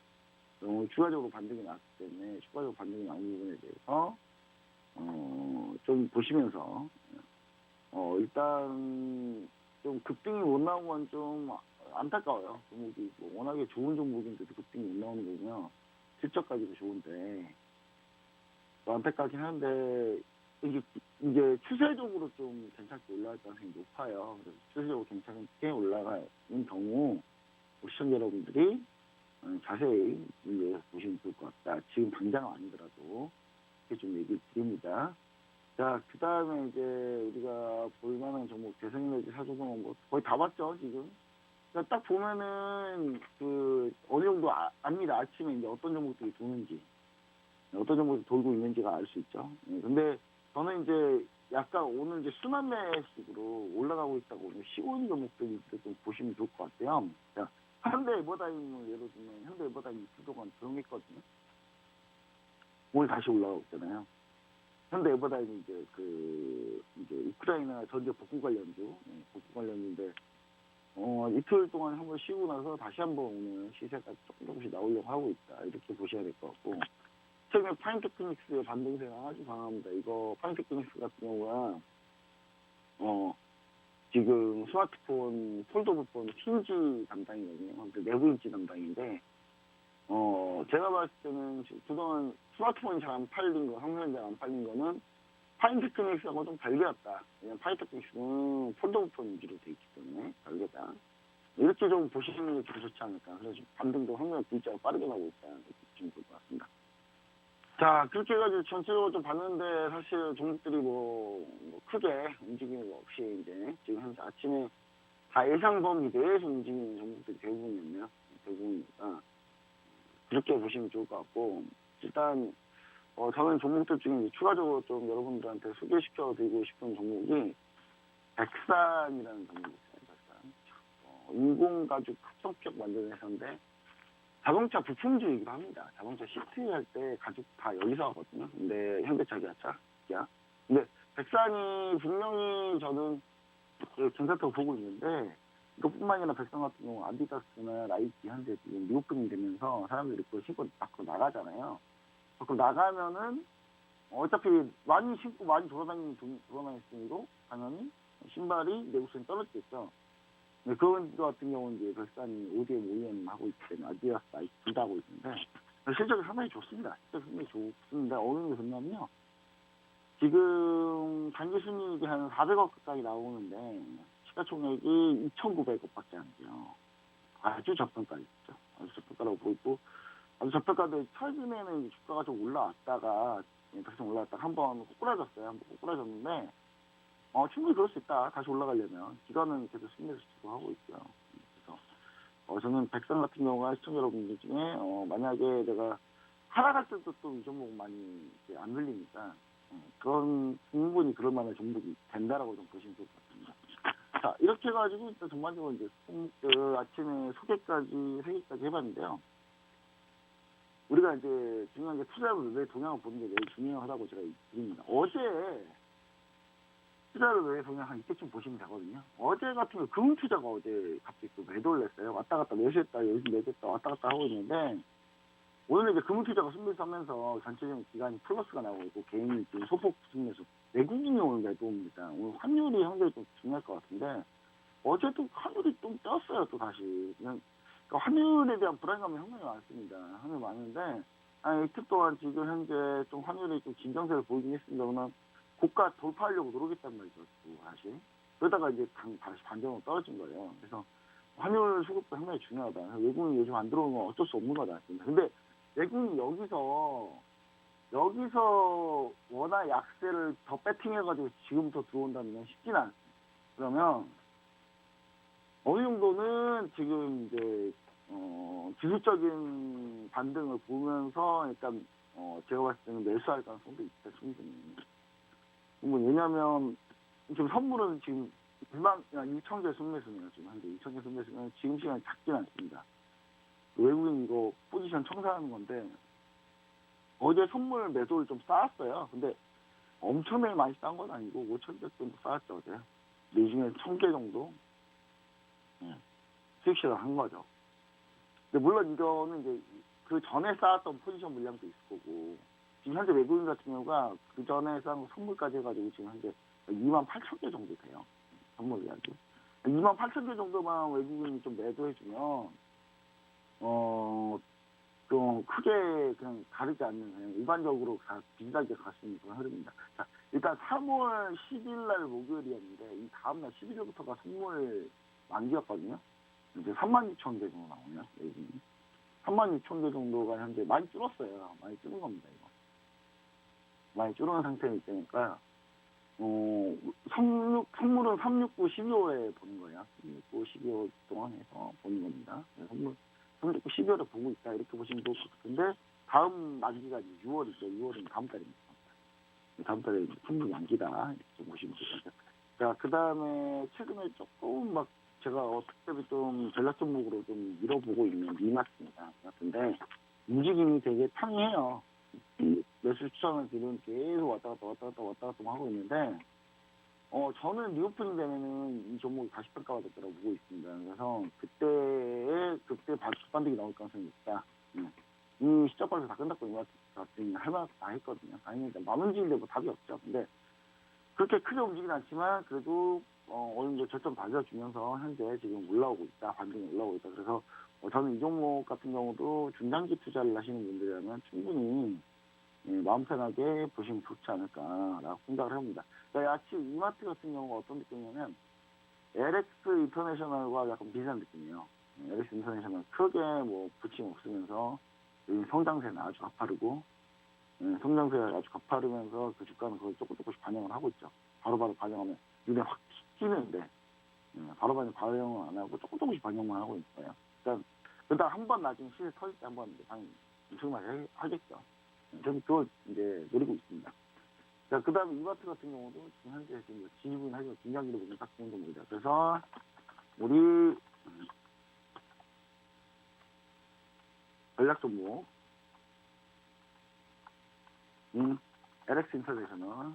추가적으로 반등이 나왔기 때문에, 추가적으로 반등이 나온 부분에 대해서, 좀 보시면서, 일단, 좀 급등이 못 나온 건 좀 안타까워요. 종목이 워낙에 좋은 종목인데도 급등이 못 나오는 거고요. 실적까지도 좋은데 안타깝긴 한데 이제 추세적으로 좀 괜찮게 올라갈 가능성이 높아요. 그래서 추세적으로 괜찮게 올라가는 경우 시청자 여러분들이 자세히 이제 보시면 좋을 것 같다. 지금 당장은 아니더라도 이렇게 좀 얘기 드립니다. 자, 그 다음에 이제 우리가 볼만한 종목, 대성에너지 사조공은 거의 다 봤죠, 지금? 그러니까 딱 보면은, 어느 정도 압니다. 아침에 이제 어떤 종목들이 도는지, 어떤 종목들이 돌고 있는지가 알 수 있죠. 근데 저는 이제 약간 오늘 이제 순환매식으로 올라가고 있다고 쉬고 있는 종목들이 좀 보시면 좋을 것 같아요. 자, 현대에버다임을 예로 들면, 현대에버다임 2주 동안 조용했거든요. 오늘 다시 올라가고 있잖아요. 현대에버다임이 이제 우크라이나 전제 복구 관련주인데 이틀 동안 한번 쉬고 나서 다시 한번 오늘 시세가 조금씩 나오려고 하고 있다. 이렇게 보셔야 될 것 같고, 최근에 파인테크닉스의 반등세가 아주 강합니다. 이거 파인테크닉스 같은 경우가 지금 스마트폰 폴더블폰 힌지 담당이거든요. 내부 힌지 담당인데 제가 봤을 때는 지금 그동안 스마트폰이 잘 안 팔린 거, 삼성이 잘 안 팔린 거는 파인테크닉스하고 좀 별개였다. 왜냐면 파인테크닉스는 폴더폰 위주로 돼 있기 때문에 별개다. 이렇게 좀 보시는 게 좀 좋지 않을까. 그래서 반등도 상당히 글자가 빠르게 나오고 있다. 이렇게 보시면 될 것 같습니다. 자, 그렇게 해가지고 전체적으로 좀 봤는데 사실 종목들이 뭐 크게 움직임이 없이 이제 지금 현재 아침에 다 예상 범위 내에서 움직이는 종목들이 대부분이었네요. 대부분이니까 그렇게 보시면 좋을 것 같고 일단 저는 종목들 중에 이제 추가적으로 좀 여러분들한테 소개시켜드리고 싶은 종목이 백산이라는 종목이 있어요. 백산. 인공가죽 합성격 만드는 회사인데 자동차 부품주이기도 합니다. 자동차 시트 할 때 가죽 다 여기서 하거든요. 근데 현대차기아차. 근데 백산이 분명히 저는 괜찮다고 보고 있는데 이것뿐만 아니라 백산 같은 경우 아디다스나 나이키, 현대 지금 미오프닝 되면서 사람들이 그걸 신고 밖으로 나가잖아요. 밖으로 나가면은 어차피 많이 신고 많이 돌아다니는 당연히 신발이 내구성이 떨어지겠죠. 근데 그건 같은 경우는 이제 별산이 ODM, OEM 하고 있기 때문에 아디다스, 나이키 둘 다 하고 있는데 실적이 상당히 좋습니다. 실적이 상당히 좋습니다. 어느 정도 좋냐면요. 지금 단기 순이익이 한 400억 가까이 나오는데 시가총액이 2,900억밖에 안 돼요. 아주 저평가였죠. 아주 저평가라고 보이고 아주 저평가인데 최근에는 주가가 좀 올라왔다가 다시 올라왔다가 한번 꼬꾸라졌어요. 한번 꼬꾸라졌는데 충분히 그럴 수 있다. 다시 올라가려면 기관은 계속 승리를 하고 있고요. 그래서 저는 백산 같은 경우가 시청자 여러분들 중에 만약에 내가 하락할 때도 또 이 종목 많이 이제 안 늘리니까 그런 충분히 그럴 만한 종목이 된다라고 좀 보시면 좋을 것 같습니다. 자, 이렇게 해가지고 일단 전반적으로 이제 종목들 아침에 소개까지 3개까지 해봤는데요. 우리가 이제 중요한 게 투자를 왜 동향을 보는 게 매우 중요하다고 제가 드립니다. 어제 투자를 왜 동향 한 이때쯤 보시면 되거든요. 어제 같은 경우 금투자가 어제 갑자기 또 매도를 했어요. 왔다 갔다 매수했다, 여기서 매도했다, 왔다 갔다 하고 있는데 오늘 이제 금투자가 승리하면서 전체적인 기간이 플러스가 나오고 있고 개인이 지금 소폭 승리해서 외국인이 오늘 매도입니다. 오늘 환율이 상당히 좀 중요할 것 같은데 어제도 환율이 좀 떴어요. 또 다시 그냥 그러니까 환율에 대한 불안감이 상당히 많습니다. 환율 많은데 한 이틀 동안 지금 현재 좀 환율이 좀 진정세를 보이긴 했습니다. 그러나 고가 돌파하려고 노력했단 말이죠. 또 다시 그러다가 이제 다시 반전으로 떨어진 거예요. 그래서 환율 수급도 상당히 중요하다. 외국인이 요즘 안 들어오는 건 어쩔 수 없는 거다. 근데 외국인이 여기서 워낙 약세를 더 배팅해가지고 지금부터 들어온다는 건 쉽진 않습니다. 그러면 어느 정도는 지금 이제 기술적인 반등을 보면서 일단 제가 봤을 때는 매수할 가능성도 있다 충분히. 왜냐하면 지금 선물은 지금 2,000개 순매수네요. 지금 한데 2,000개 순매수는 지금 시간이 작진 않습니다. 외국인 이거 포지션 청산하는 건데 어제 선물 매도를 좀 쌓았어요. 근데 엄청나게 많이 쌓은 건 아니고 5,000개 정도 쌓았죠 어제. 이 중에 1,000개 정도 수익 실현한 거죠. 근데 물론 이거는 이제 그 전에 쌓았던 포지션 물량도 있을 거고 지금 현재 외국인 같은 경우가 그 전에 쌓은 선물까지 해가지고 지금 현재 28,000개 정도 돼요. 선물 물량이. 28,000개 정도만 외국인이 좀 매도해주면 좀 크게 그냥 가르지 않는 그냥 일반적으로 비슷하게 갈 수 있는 그런 흐름입니다. 자, 일단 3월 10일 날 목요일이었는데 이 다음날 11일부터가 선물 만기였거든요. 이제 36,000개 정도 나오네요. 36,000개 정도가 현재 많이 줄었어요. 많이 줄은 겁니다. 이거 많이 줄은 상태이기 때니까 선물은 369, 12월에 보는 거예요. 369, 12월 동안 해서 보는 겁니다. 선물 369, 12월에 보고 있다 이렇게 보시면 좋을 것 같은데 다음 만기가 6월이죠. 6월은 다음 달입니다. 다음 달에 선물 만기다 이렇게 보시면 되겠죠. 자, 그 다음에 최근에 조금 막 제가 특별히 좀 전략 종목으로 좀 밀어보고 있는 미마스입니다. 같은데 움직임이 되게 탕해요. 매수 추천을 지금 계속 왔다 갔다 하고 있는데 저는 리오프닝 되면은 이 종목이 다시 평가가 됐다고 보고 있습니다. 그래서 그때 반등이 나올 가능성이 있다. 이 시작발에서 다 끝났고 할 만한 다 했거든요. 아닙니다. 만 움직이는데 뭐 답이 없죠. 근데 그렇게 크게 움직이진 않지만 그래도 어느 정도 저점 다져주면서 현재 지금 올라오고 있다. 반등이 올라오고 있다. 그래서 저는 이 종목 같은 경우도 중장기 투자를 하시는 분들이라면 충분히 마음 편하게 보시면 좋지 않을까라고 생각을 합니다. 그러니까 아침 이마트 같은 경우가 어떤 느낌이냐면 LX 인터내셔널과 약간 비슷한 느낌이에요. LX 인터내셔널 크게 뭐 부침 없으면서 성장세는 아주 가파르고 성장세가 아주 가파르면서 그 주가는 그걸 조금씩 반영을 하고 있죠. 바로바로 반영하면 눈에 확 튀는데 바로바로 반영을 안 하고 조금씩 반영만 하고 있는 거예요. 그러니까 한 번 나중에 시세 터질 때 한번 당연히 엄청나게 하겠죠. 저는 그걸 이제 노리고 있습니다. 자, 그 다음에 이마트 같은 경우도 지금 현재 지금 진입은 하지만 중장기로 보면 딱 좋은 종목이다. 그래서 우리 전략 종목 LX 인터내셔널,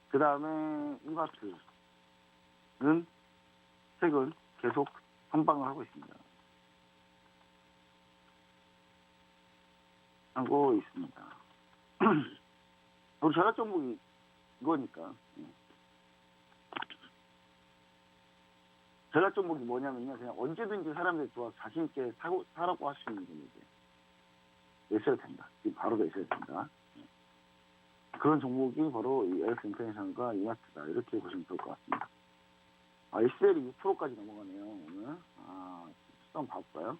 그 다음에 이마트는 최근 계속 선방을 하고 있습니다. 우리 전략 종목이 이거니까. 전략 종목이 뭐냐면요, 그냥 언제든지 사람들이 좋아서 자신있게 사라고 할 수 있는 종목이에요. 있어야 된다. 지금 바로 있어야 된다. 그런 종목이 바로 이 LX 인터내셔널과 이마트다. 이렇게 보시면 좋을 것 같습니다. SL이 6%까지 넘어가네요, 오늘. 한번 봐볼까요?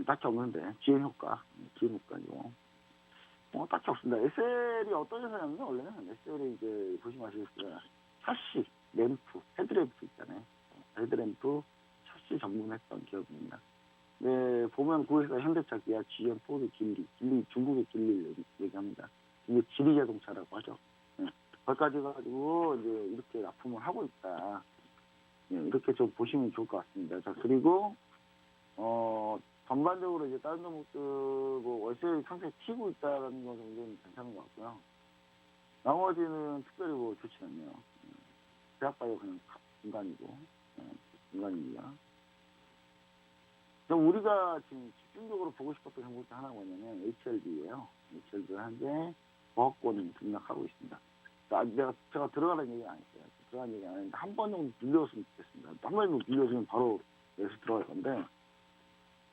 딱히 없는데, GM 효과이고. 딱히 없습니다. SL이 어떤 회사냐면요, 원래는 SL이 이제 보시면 아시겠어요. 샤시, 램프, 헤드램프 있잖아요. 헤드램프, 샤시 전문했던 기업입니다. 네, 보면 그 회사 현대차, 기아, GM, 포드, 길리 중국의 길리를 얘기합니다. 이게 지리 자동차라고 하죠. 거기까지 해가지고 이제 이렇게 납품을 하고 있다. 이렇게 좀 보시면 좋을 것 같습니다. 자, 그리고 전반적으로 이제 다른 종목들 뭐 월세 상승 튀고 있다라는 건 굉장히 괜찮은 것 같고요. 나머지는 특별히 뭐 좋지 않네요. 대학바이오 그냥 중간입니다. 우리가 지금 집중적으로 보고 싶었던 종목 중 하나가 뭐냐면 HLB예요. HLB가 현재 보합권 등락하고 있습니다. 제가 들어가는 얘기는 안 했어요. 들어가는 얘기 안 했는데 한 번 정도 눌렸으면 좋겠습니다. 한 번 정도 눌려주면 바로 여기서 들어갈 건데,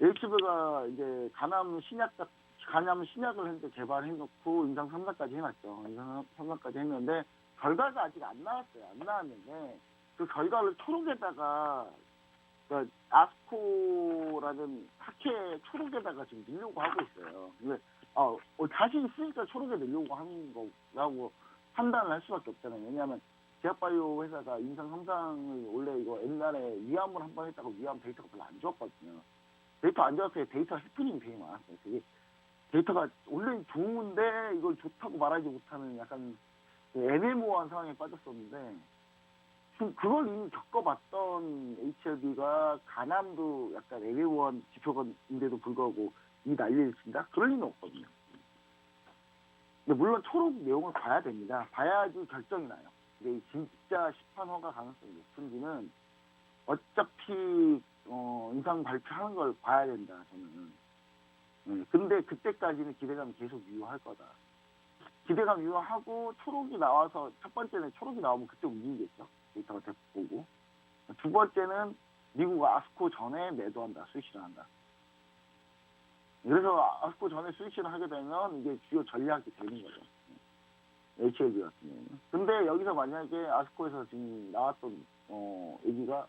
HB가 이제 간암 신약을 현재 개발해놓고 임상 3단까지 해놨죠. 임상 3단까지 했는데 결과가 아직 안 나왔어요. 안 나왔는데 그 결과를 초록에다가, 그러니까 아스코라는 학회 초록에다가 지금 넣으려고 하고 있어요. 근데 자신 있으니까 초록에 넣으려고 하는 거라고 판단을 할 수밖에 없잖아요. 왜냐하면 제약바이오 회사가 임상 3상을 원래 이거 옛날에 위암을 한 번 했다고 위암 데이터가 별로 안 좋았거든요. 데이터 안 좋았을 때 데이터 해프닝이 되게 많았어요. 되게 데이터가 원래 좋은데 이걸 좋다고 말하지 못하는 약간 애매모호한 상황에 빠졌었는데, 그걸 이미 겪어봤던 HLB가 간암도 약간 애매모호한 지표인데도 불구하고 이 난리를 친다? 그럴 리는 없거든요. 근데 물론 초록 내용을 봐야 됩니다. 봐야지 결정이 나요. 근데 진짜 시판 허가 가능성이 높은지는 어차피 임상 발표하는 걸 봐야 된다, 저는. 근데 그때까지는 기대감 계속 유효할 거다. 기대감 유효하고 초록이 나와서, 첫 번째는 초록이 나오면 그때 움직이겠죠. 데이터가 대폭 보고. 두 번째는 미국 아스코 전에 매도한다, 스위치를 한다. 그래서 아스코 전에 스위치를 하게 되면 이게 주요 전략이 되는 거죠. HLB 같은 경우는. 근데 여기서 만약에 아스코에서 지금 나왔던 얘기가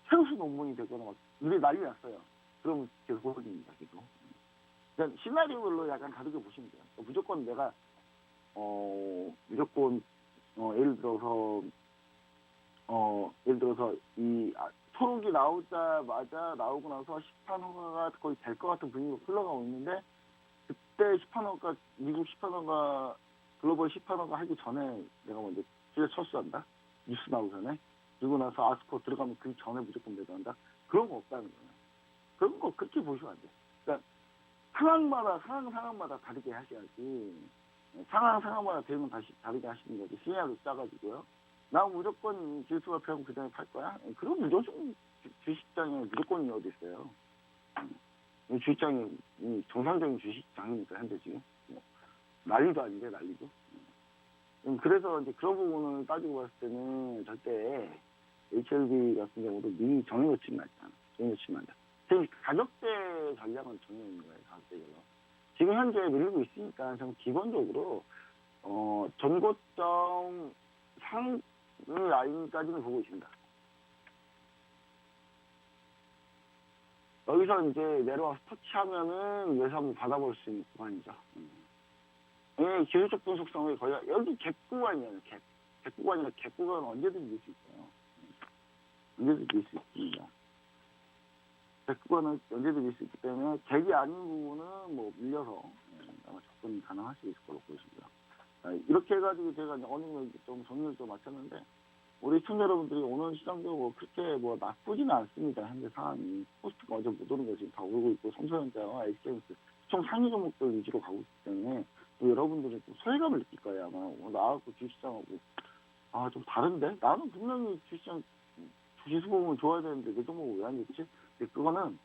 최우수 논문이 되거나 막 이래 난리 났어요. 그럼 계속 홀딩입니다, 계속. 그냥 시나리오별로 약간 다르게 보시면 돼요. 무조건 내가 예를 들어서 이 초록이 나오자마자 나오고 나서 시판 허가가 거의 될 것 같은 분위기로 흘러가고 있는데, 그때 시판 허가, 미국 시판 허가, 글로벌 시판 허가 하기 전에 내가 먼저 투자 철수한다, 뉴스 나오기 전에. 그리고 나서 아스코 들어가면 그 전에 무조건 매도한다, 그런 거 없다는 거예요. 그런 거 그렇게 보시면 안 돼요. 그러니까 상황마다 다르게 하셔야지. 상황마다 대응은 다시 다르게 하시는 거지. 시나리오 짜가지고요. 나 무조건 지수 발표하면 그 다음에 팔 거야? 그럼 무조건 주식장에 무조건이 어디 있어요. 주식장이 정상적인 주식장이니까 현재 지금 난리도 아닌데 난리도. 그래서 이제 그런 부분을 따지고 봤을 때는 절대 HLB 같은 경우도 미리 정해놓지는 않잖아. 정해놓지는 않아. 지금 가격대 전략은 정해놓는 거예요. 가격대별로. 지금 현재 밀리고 있으니까 저는 기본적으로 전고점 상 라인까지는 보고 있습니다. 여기서 이제 내려와서 터치하면은 위에서 한번 받아볼 수 있는 구간이죠. 예, 기술적 분석성이 거의 여기 갭 구간이에요. 갭 구간이라 갭 구간은 언제든지 밀 수 있어요. 언제든지 밀 수 있습니다. 갭 구간은 언제든지 밀 수 있기 때문에 갭이 아닌 부분은 뭐 밀려서 아마 접근 가능할 수 있을 걸로 보입니다. 이렇게 해가지고 제가 어느 정도 좀 정리를 좀 마쳤는데 우리 시청자 여러분들이 오늘 시장도 뭐 그렇게 뭐 나쁘지는 않습니다. 현재 상황이 코스트가 어제 못 오른 거 지금 다 오르고 있고 삼성전자와 SK하이닉스 총 상위 종목들 위주로 가고 있기 때문에 또 여러분들은 좀 소외감을 느낄 거예요. 아마 나하고 주식시장하고 좀 다른데 나는 분명히 주식시장 주식 보면 좋아야 되는데 내 종목은 왜 안 좋지? 근데 그거는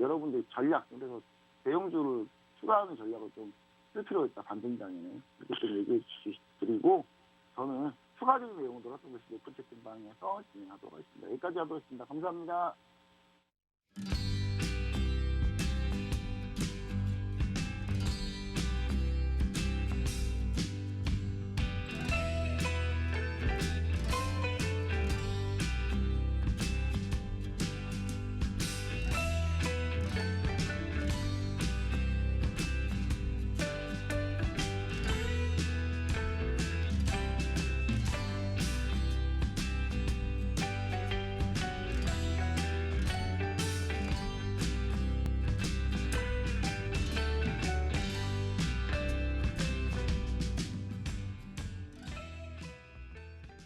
여러분들 전략 그래서 대형주를 추가하는 전략을 좀 쓸 필요가 있다. 반등장에는 그렇게 좀 얘기해 주시고 저는 추가적인 내용을 놀았던 것이 네 번째 방에서 진행하도록 하겠습니다. 여기까지 하도록 하겠습니다. 감사합니다.